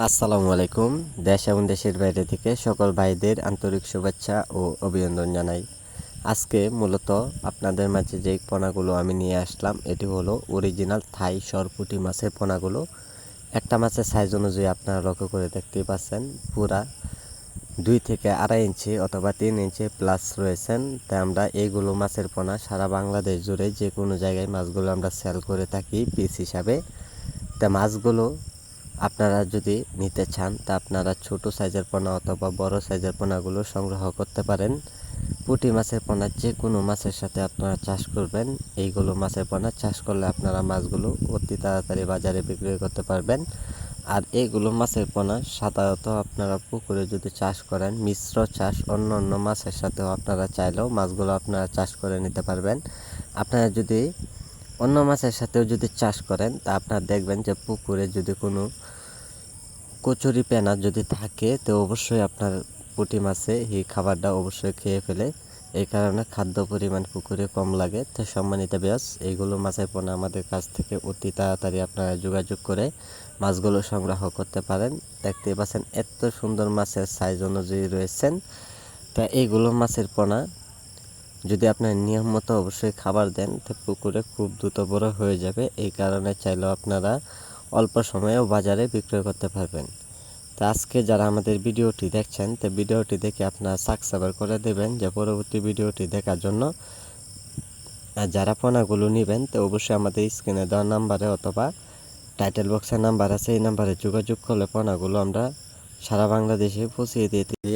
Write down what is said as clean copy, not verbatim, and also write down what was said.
আসসালামু আলাইকুম। দেশ এবং দেশের বাইরে থেকে সকল ভাইদের আন্তরিক শুভেচ্ছা ও অভিনন্দন জানাই। আজকে মূলত আপনাদের মাঝে যে পোনাগুলো আমি নিয়ে আসলাম এটি হলো অরিজিনাল থাই সরপুঁটি মাছের পোনাগুলো। একটা মাছের সাইজ অনুযায়ী আপনারা লক্ষ্য করে দেখতেই পাচ্ছেন পুরা 2 থেকে 2.5 ইঞ্চি অথবা 3 ইঞ্চি প্লাস রয়েছেন। তাই আমরা এইগুলো মাছের পোনা সারা বাংলাদেশ জুড়ে যে কোনো জায়গায় মাছগুলো আমরা সেল করে থাকি পিস হিসাবে। তা মাছগুলো আপনারা যদি নিতে চান তা আপনারা ছোট সাইজের পোনা অথবা বড় সাইজের পোনাগুলো সংগ্রহ করতে পারেন। পুঁটি মাছের পোনা যে কোনো মাছের সাথে আপনারা চাষ করবেন। এইগুলো মাছের পোনা চাষ করলে আপনারা মাছগুলো অতি তাড়াতাড়ি বাজারে বিক্রি করতে পারবেন। আর এইগুলো মাছের পোনা সাধারণত আপনারা পুকুরে যদি চাষ করেন মিশ্র চাষ অন্য অন্য মাছের সাথেও আপনারা চাইলেও মাছগুলো আপনারা চাষ করে নিতে পারবেন। আপনারা যদি অন্য মাছের সাথেও যদি চাষ করেন তা আপনারা দেখবেন যে পুকুরে যদি কোনো কচুরি পেনা যদি থাকে তো অবশ্যই আপনার পুঁটি মাছে এই খাবারটা অবশ্যই খেয়ে ফেলে। এই কারণে খাদ্য পরিমাণ পুকুরে কম লাগে। তো সম্মানিত ভিউয়ার্স, এইগুলো মাছের পোনা আমাদের কাছ থেকে অতি তাড়াতাড়ি আপনারা যোগাযোগ করে মাছগুলো সংগ্রহ করতে পারেন। দেখতে পাচ্ছেন এত সুন্দর মাছের সাইজ অনুযায়ী রয়েছেন। তা এইগুলো মাছের পোনা যদি আপনার নিয়ম মতো অবশ্যই খাবার দেন তো পুকুরে খুব দ্রুত বড় হয়ে যাবে। এই কারণে চাইলেও আপনারা অল্প সময়েও বাজারে বিক্রয় করতে পারবেন। তো আজকে যারা আমাদের ভিডিওটি দেখছেন তো ভিডিওটি দেখে আপনারা সাবস্ক্রাইব করে দেবেন যে পরবর্তী ভিডিওটি দেখার জন্য। আর যারা পোনাগুলো নেবেন তো অবশ্যই আমাদের স্ক্রিনে দেওয়া নাম্বারে অথবা টাইটেল বক্সের নাম্বার আছে এই নাম্বারে যোগাযোগ করলে পোনাগুলো আমরা সারা বাংলাদেশে পৌঁছিয়ে দিয়ে থাকি।